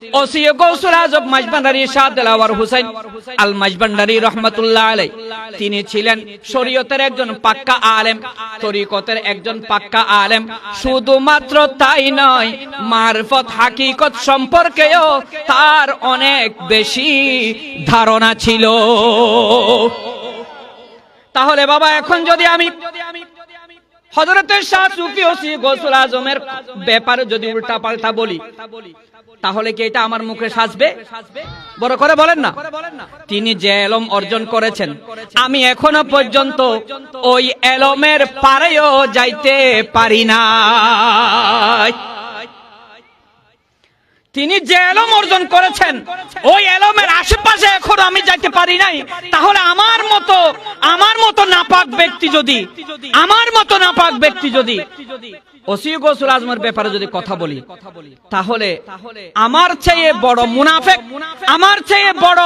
OC গৌসুল আজম মাইজভান্ডারী শাহ দেলাওয়ার হুসাইন আল মাইজভান্ডারী রাহমাতুল্লাহ আলাইহি, তিনি ছিলেন শরীয়তের একজন পাক্কা আলেম, তরিকতের একজন পাক্কা আলেম। শুধুমাত্র তাই নয়, মারফত হাকিকত সম্পর্কেও তার অনেক বেশি ধারণা ছিল। তাহলে বাবা, এখন যদি আমি হযরত শাহ সুফি ওসি গৌসুল আজমের ব্যাপারে যদি উল্টা পাল্টা বলি, তাহলে কি এটা আমার মুখে সাজবে? বড় করে বলেন না। তিনি যে এলম অর্জন করেছেন, আমি এখনো পর্যন্ত ওই এলমের পারেও যাইতে পারি না। তিনি যে এলম অর্জন করেছেন, ওই এলমের আশেপাশে এখনো আমি যাইতে পারি নাই। তাহলে আমার মতো নাপাক ব্যক্তি যদি ওসি গৌসুল আজমের ব্যাপারে যদি কথা বলি, তাহলে আমার চেয়ে বড় মুনাফিক, আমার চেয়ে বড়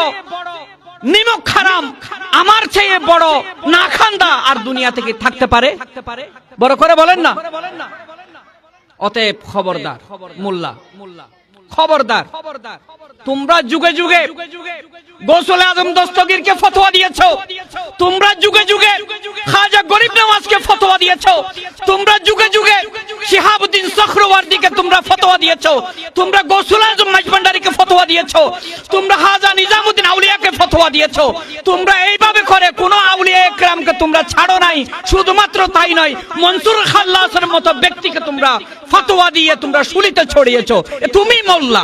নিমক হারাম, আমার চেয়ে বড় নাখান্দা আর দুনিয়া থেকে থাকতে পারে? বড় করে বলেন না। অতএব খবরদার মোল্লা, খবরদার, তোমরা যুগে যুগে গৌসুল আজম দস্তগীরকে ফতোয়া দিয়েছো, তোমরা যুগে যুগে খাজা গরিব নওয়াজকে ফতোয়া দিয়েছো, তোমরা যুগে যুগে শিহাবুদ্দিন সখরওয়ার্দীকে তোমরা ফতোয়া দিয়েছো, তোমরা গৌসুল আজম মাইজভান্ডারীকে ফতোয়া দিয়েছো, তোমরা হাজা নিজামুদ্দিন আউলিয়াকে ফতোয়া দিয়েছো। তোমরা এইভাবে করে কোন আউলিয়া একরামকে তোমরা ছাড়ো নাই। শুধুমাত্র তাই নয়, মনসুর খাল্লাসের মতো ব্যক্তিকে তোমরা ফতোয়া দিয়ে তোমরা শুলিতে ছড়িয়েছো। তুমি মোল্লা,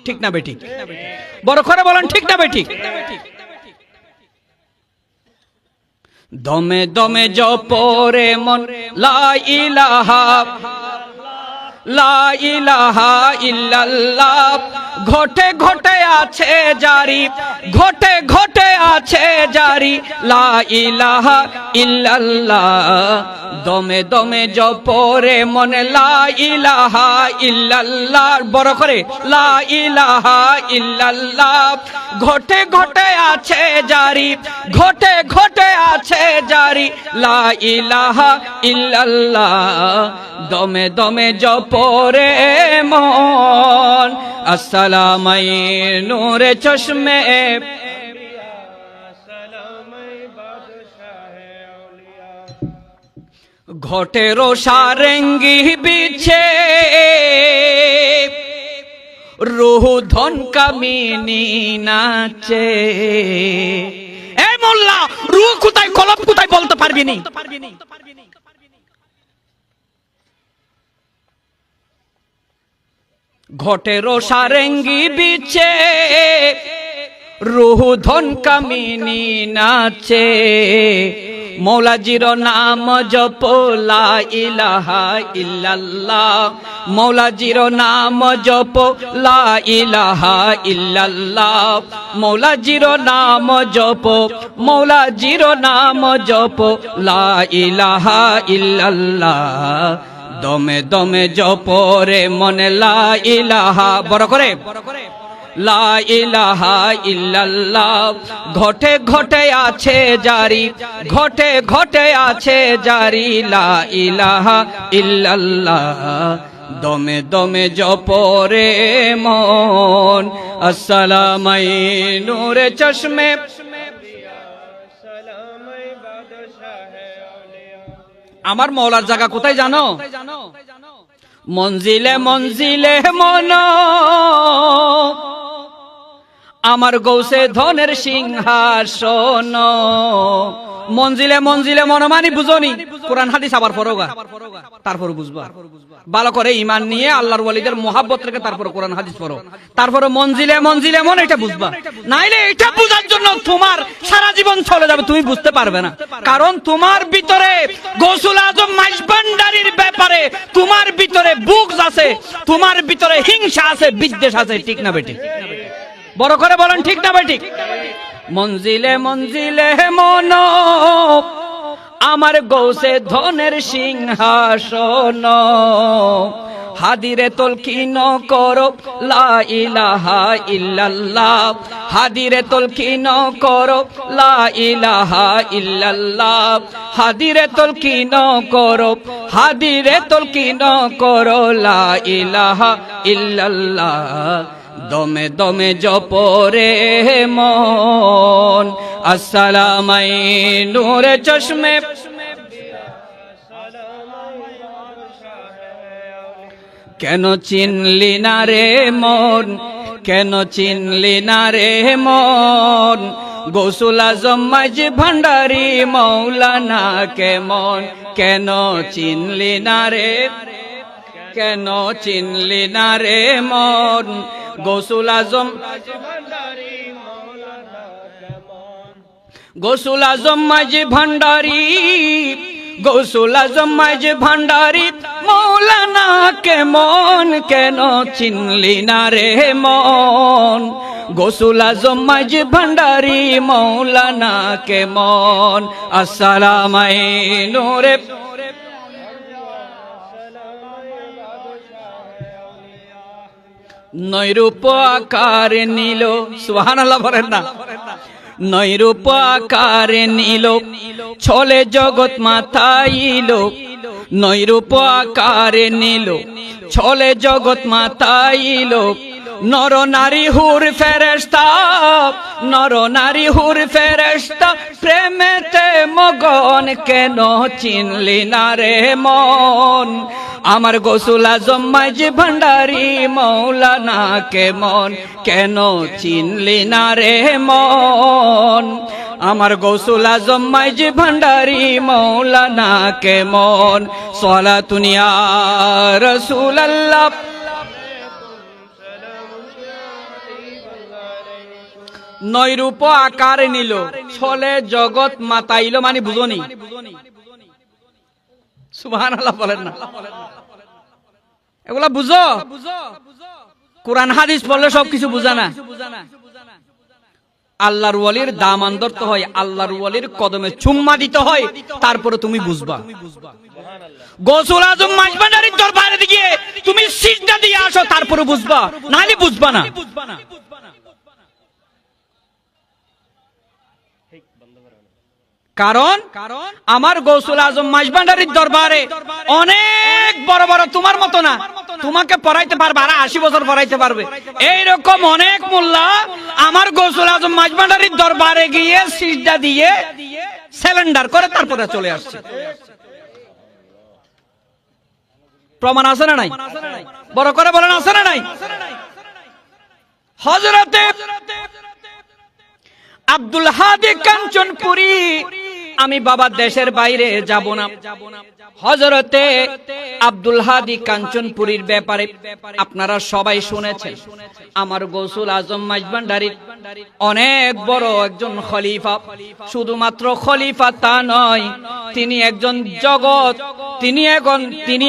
ঠিক না বেঠিক? বড় করে বলেন, ঠিক না বেঠিক? দমে দমে জপরে মন লা ইলাহা ইল্লাল্লাহ, ঘটে ঘটে আছে জারি, ঘটে ঘটে আছে জারি লা ইলাহা ইল্লাল্লাহ। দমে দমে জপরে মন লা ইলাহা ইল্লাল্লাহ, বড় করে লা ইলাহা ইল্লাল্লাহ, ঘটে ঘটে আছে জারি, ঘটে ঘটে আছে জারি লা ইলাহা ইল্লাল্লাহ। দমে দমে জপরে মন আসসালামাই নূরে চশমে, ঘটে রোশারেঙ্গি বিছে, রুহ ধন কামিনী নাচে। এই মোল্লা, রুহ কোথায় কলম কোথায় বলতে পারবি নি? ঘটে রোশারেঙ্গি বিছে, রুহ ধন কামিনী নাচে। মৌলাজির নাম জপ লা ইলাহা ইল্লাল্লাহ, মৌলাজির নাম জপ লা ইলাহা ইল্লাল্লাহ, মৌলাজির নাম জপ, মৌলাজির নাম জপ লা ইলাহা ইল্লাল্লাহ। দমে দমে জপরে মনে লা ইলাহা, বড় করে লা ইলাহা ইল্লাল্লাহ, ঘটে ঘটে আছে জারি, ঘটে ঘটে আছে জারি লা ইলাহা ইল্লাল্লাহ। দমে দমে জপরে মন আসসালামাই নূরে চশমে। আমার মওলার জায়গা কোথায় জানো? মঞ্জিলে মঞ্জিলে মন, আমার গৌসে ধনের সিংহাসন। মঞ্জিলে মঞ্জিলে মন মানে বুঝনি? কোরআন হাদিস আবার পড়োগা, তারপর বুঝবা। ভালো করে ঈমান নিয়ে আল্লাহর ওয়ালিদের মোহাব্বত রেখে তারপর কোরআন হাদিস পড়ো, তারপর মঞ্জিলে মঞ্জিলে মন এটা বুঝবা। নাইলে এটা বুঝার জন্য তোমার সারা জীবন চলে যাবে, তুমি বুঝতে পারবে না। কারণ তোমার ভিতরে গৌসুল আজম মাইজভান্ডারীর ব্যাপারে তোমার ভিতরে বুগজ আছে, তোমার ভিতরে হিংসা আছে, বিদ্বেষ আছে, ঠিক না বেঠিক? বড় করে বলেন, ঠিক না বেঠিক? মঞ্জিলে মঞ্জিলে মন, আমার গৌসে ধনের সিংহাসন। হাদিরে তলকিন করো লা ইলাহা ইল্লাল্লাহ, হাদিরে তলকিন করো লা ইলাহা ইল্লাল্লাহ, হাদিরে তলকিন করো, হাদিরে তলকিন করো লা ইলাহা ইল্লাল্লাহ। দমে দমে জপরে মন আসসালামাই নূরে চশমে কেন চিনলি না রে মন কেন চিনলি না রে মন গৌসুল আজম মাঝি ভান্ডারি মৌলানা কেমন কেন চিনলি না রে কেন চিনলি না রে মন গৌসুল আজম গৌসুল আজম মাঝি ভান্ডারি গৌসুল আজম মাঝি ভান্ডারি মৌলানা কেমন কেন চিনলি না রে মন গৌসুল আজম মাঝি ভান্ডারি মৌলানা কেমন আসসালামাই নূরে নৈরূপ আকার নিল সুবহানাল্লাহ বলেন না নৈরূপ আকার নিল ছলে জগৎ মাতাইল নৈরূপ আকার নিল ছলে জগৎ মাতাইল নর নারী হুর ফেরেশতা নর নারী হুর ফেরেশতা প্রেমেতে মগন কেন চিনলি না রে মন আমার গৌসুল আজম মাঝি ভান্ডারি মৌলানা কেমন কেন চিনলি না রে মন আমার গৌসুল আজম মাঝি ভান্ডারি মৌলানা কেমন সালাতুন ইয়া রাসূলুল্লাহ নৈরূপ আকার নিল ছলে জগৎ মাতাইল মানে বুঝনি সুবহানাল্লাহ বলেন না এগুলা বুঝো কোরআন হাদিস পড়লে সবকিছু বুঝা না আল্লাহর ওয়ালির দামান ধরতে হয় আল্লাহর ওয়ালির কদমে চুম্মা দিতে হয় তারপরে তুমি বুঝবা গৌসুল আজম মাঝি ভান্ডারির দরবারে গিয়ে তুমি সিজদা দিয়ে আসো তারপরে বুঝবা নাহলে বুঝবা না কারণ আমার গৌসুল আজম মাঝি ভান্ডারির দরবারে অনেক বড় বড় তোমার মতো না তোমাকে পড়াইতে পারবে আর 80 বছর পড়াইতে পারবে এইরকম অনেক মোল্লা আমার গৌসুল আজম মাঝি ভান্ডারির দরবারে গিয়ে সিজদা দিয়ে সিলিন্ডার করে তারপরে চলে আসছে প্রমাণ আছে না নাই বড় করে বলেন আছে না নাই হযরতে আব্দুল হাদী কাঞ্চনপুরী আমি বাবা দেশের বাইরে যাব না হযরতে আব্দুল হাদী কাঞ্চনপুরীর ব্যাপারে আপনারা সবাই শুনেছেন আমার গৌসুল আজম মাঝি ভান্ডারির অনেক বড় একজন খলিফা শুধুমাত্র খলিফা তা নয় তিনি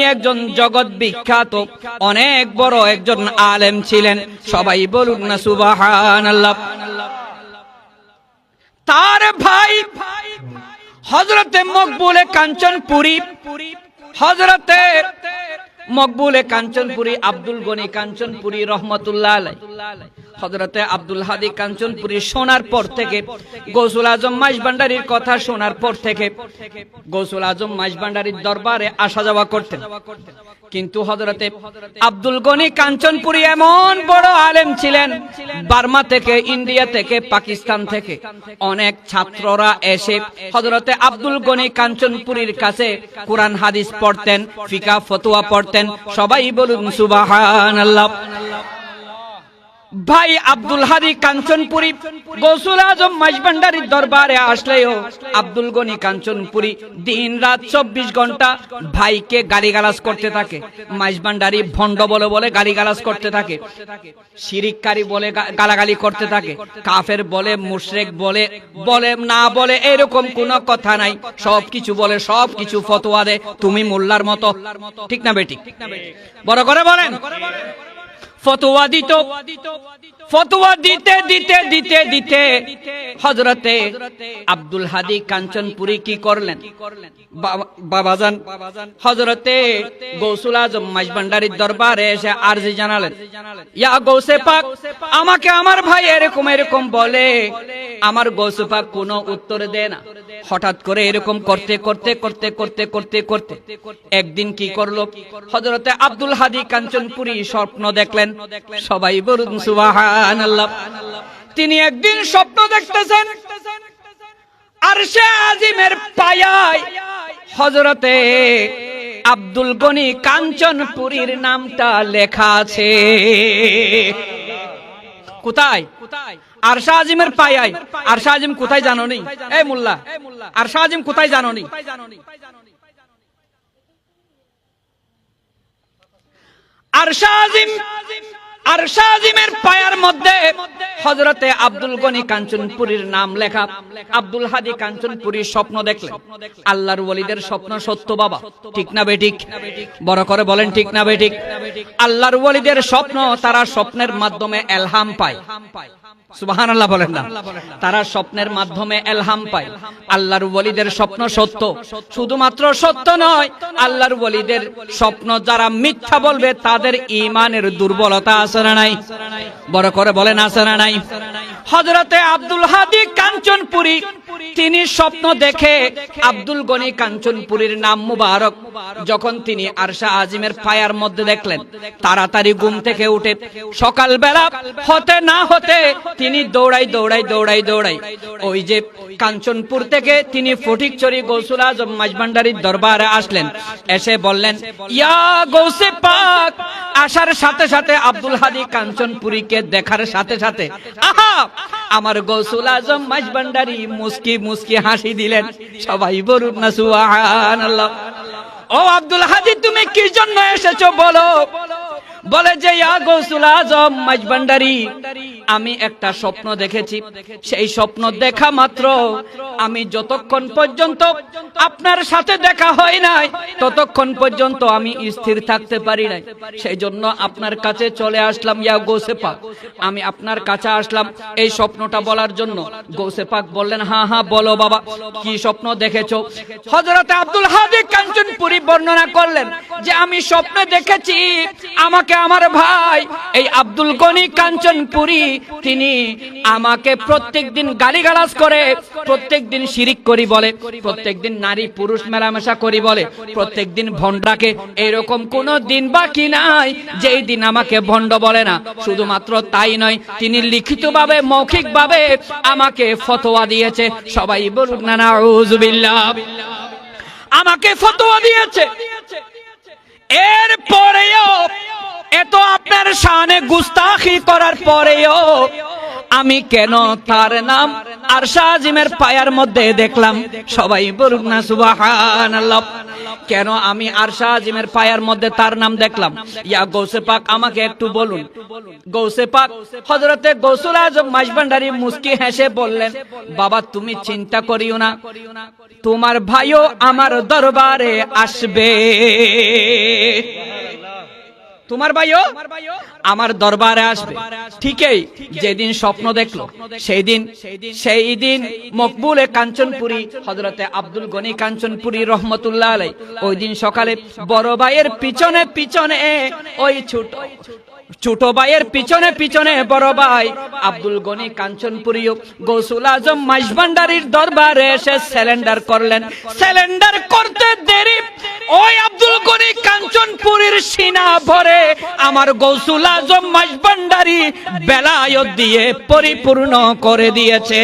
একজন জগৎ বিখ্যাত অনেক বড় একজন আলেম ছিলেন সবাই বলুন না সুবহানাল্লাহ তার ভাই হযরতে মকবুলে কাঞ্চনপুরী হযরতে মকবুলে কাঞ্চনপুরী আব্দুল গনি কাঞ্চনপুরী রহমাতুল্লাহ আলাইহি হযরতে আব্দুল হাদী কাঞ্চনপুরী শোনার পর থেকে গৌসুল আজম মাঝি ভান্ডারির কথা শোনার পর থেকে গৌসুল আজম মাঝি ভান্ডারির দরবারে আসা যাওয়া করতেন কিন্তু হযরতে আব্দুল গনি কাঞ্চনপুরী এমন বড় আলেম ছিলেন বার্মা থেকে ইন্ডিয়া থেকে পাকিস্তান থেকে অনেক ছাত্ররা এসে হযরতে আব্দুল গনি কাঞ্চনপুরীর কাছে কোরআন হাদিস পড়তেন ফিকহ ফতোয়া পড়তেন সবাই বলুন সুবহানাল্লাহ ভাই আব্দুল হাদী কাঞ্চনপুরী গৌসুল আজম মাঝি ভান্ডারির দরবারে আসলেও আব্দুল গনি কাঞ্চনপুরী দিন রাত 24 ঘন্টা ভাইকে গালিগালাজ করতে থাকে মাঝি ভান্ডারি ভণ্ড বলে বলে গালিগালাজ করতে থাকে শিরিককারী বলে গালাগালি করতে থাকে কাফের বলে মুশরিক বলে না বলে এরকম কোনো কথা নাই সবকিছু বলে সবকিছু ফতোয়া দেয় তুমি মোল্লার মতো ঠিক না বেটি বড় করে বলেন ফতোয়া দিত ফতোয়া দিতে দিতে দিতে দিতে হযরতে আব্দুল হাদী কাঞ্চনপুরী কি করলেন বাবাজান হযরতে গৌসুল আজম মাঝি ভান্ডারির দরবারে এসে আরজি জানালেন ইয়া গৌসে পাক আমাকে আমার ভাই এরকম এরকম বলে আমার গৌসে পাক কোনো উত্তর দেয় না হঠাৎ করে এরকম করতে করতে করতে করতে করতে করতে একদিন কি করলো, হযরতে আব্দুল হাদী কাঞ্চনপুরী স্বপ্ন দেখলেন। সবাই বলুন সুবহানাল্লাহ। তিনি একদিন স্বপ্ন দেখতেছেন, আরশে আজিমের পায়ায় হযরতে আব্দুল গনি কাঞ্চনপুরীর নামটা লেখা আছে। কোথায়? আরশে আজিমের পায়ায়। আরশে আজিম কোথায় জানো নি? এই মোল্লা, আরশে আজিম কোথায় জানো নি? আরশে আজিম, আরশে আজিমের পায়ার মধ্যে হযরতে আব্দুল গনি কাঞ্চনপুরীর নাম লেখা। আব্দুল হাদী কাঞ্চনপুরী স্বপ্ন দেখলেন। আল্লাহর ওয়ালিদের স্বপ্ন সত্য বাবা, ঠিক না বেঠিক? বড় করে বলেন ঠিক না বেঠিক? আল্লাহর ওয়ালিদের স্বপ্ন, তারা স্বপ্নের মাধ্যমে ইলহাম পায়। সুবহানাল্লাহ বলেন না? তারা স্বপ্নের মাধ্যমে ইলহাম পায়। আল্লাহর ওয়ালিদের স্বপ্ন সত্য, শুধুমাত্র সত্য নয়, আল্লাহর ওয়ালিদের স্বপ্ন যারা মিথ্যা বলবে তাদের ঈমানের দুর্বলতা আছে না নাই? বড় করে বলেন আছে না নাই? হযরতে আব্দুল হাদী কাঞ্চনপুরী তিনি স্বপ্ন দেখে আব্দুল গনি কাঞ্চনপুরীর নাম মুবারক যখন তিনি আরশে আজিমের পায়ার মধ্যে দেখলেন, তাড়াতাড়ি ঘুম থেকে উঠে সকালবেলা হতে না হতে তিনি দৌড়াই দৌড়াই দৌড়াই দৌড়াই ওই যে কাঞ্চনপুর থেকে তিনি ফটিকছড়ি গৌসুল আজম মাঝভান্ডারীর দরবারে আসলেন। এসে বললেন, ইয়া গৌসে পাক। আসার সাথে সাথে আব্দুল হাদী কাঞ্চনপুরীকে দেখার সাথে সাথে আহা, আমার গৌসুল আজম মাঝভান্ডারী মুস্কি মুস্কি হাসি দিলেন। সবাই বলুন না সুবহানাল্লাহ। ও আব্দুল হাদী, তুমি কি জন্য এসেছো বলো? বলে যে, ইয়া গৌসুল আজম মাঝভান্ডারী, আমি একটা স্বপ্ন দেখেছি। সেই স্বপ্ন দেখা মাত্র আমি যতক্ষণ পর্যন্ত আপনার সাথে দেখা হয় নাই ততক্ষণ পর্যন্ত আমি স্থির থাকতে পারি নাই। সেই জন্য আপনার কাছে চলে আসলাম। ইয়া গৌসে পাক, আমি আপনার কাছে আসলাম এই স্বপ্নটা বলার জন্য। গৌসে পাক বললেন, হ্যাঁ হ্যাঁ বলো বাবা, কি স্বপ্ন দেখেছো? হযরতে আব্দুল হাদী কাঞ্চনপুরী বর্ণনা করলেন যে, আমি স্বপ্নে দেখেছি আমাকে আমার ভাই এই আব্দুল গনি কাঞ্চনপুরী তিনি আমাকে প্রত্যেকদিন গালিগালাজ করে, প্রত্যেকদিন শিরিক করি বলে, প্রত্যেকদিন নারী পুরুষ মেলামেশা করি বলে, প্রত্যেকদিন ভণ্ডাকে। এরকম কোন দিন বাকি নাই যেই দিন আমাকে ভণ্ড বলে না। শুধুমাত্র তাই নয়, তিনি লিখিতভাবে মৌখিকভাবে আমাকে ফতোয়া দিয়েছে। সবাই বলুন না নাউযুবিল্লাহ। আমাকে ফতোয়া দিয়েছে। এরপরেও এত আপনার শানে গুস্তাখি করার পরেও আমি কেন তার নাম আরশে আজিমের পায়ার মধ্যে দেখলাম? সবাই বলুন না সুবহানাল্লাহ। কেন আমি আরশে আজিমের পায়ার মধ্যে তার নাম দেখলাম? ইয়া গৌসে পাক, আমাকে একটু বলুন। গৌসে পাক হযরতে গৌসুল আজম মাঝভান্ডারী মুস্কি হেসে বললেন, বাবা তুমি চিন্তা করিও না, তোমার ভাইও আমার দরবারে আসবে। তোমার ভাইও আমার দরবারে আসবে। ঠিকই যেদিন স্বপ্ন দেখলো সেই দিন মকবুলে কাঞ্চনপুরী হযরতে আব্দুল গনি কাঞ্চনপুরী রহমতুল্লাহ আলাইহি ওই দিন সকালে বড় ভাইয়ের পিছনে পিছনে ওই ছোট ভাইয়ের পিছনে পিছনে বড় ভাই আব্দুল গনি কাঞ্চনপুরী গৌসুল আজম মাঝভান্ডারীর দরবারে এসে সারেন্ডার করলেন। সারেন্ডার করতে দেরি ওই আব্দুল গনি কাঞ্চনপুরীর সিনা ভরে আমার গৌসুল আজম মাঝভান্ডারী বেলায়েত দিয়ে পরিপূর্ণ করে দিয়েছে।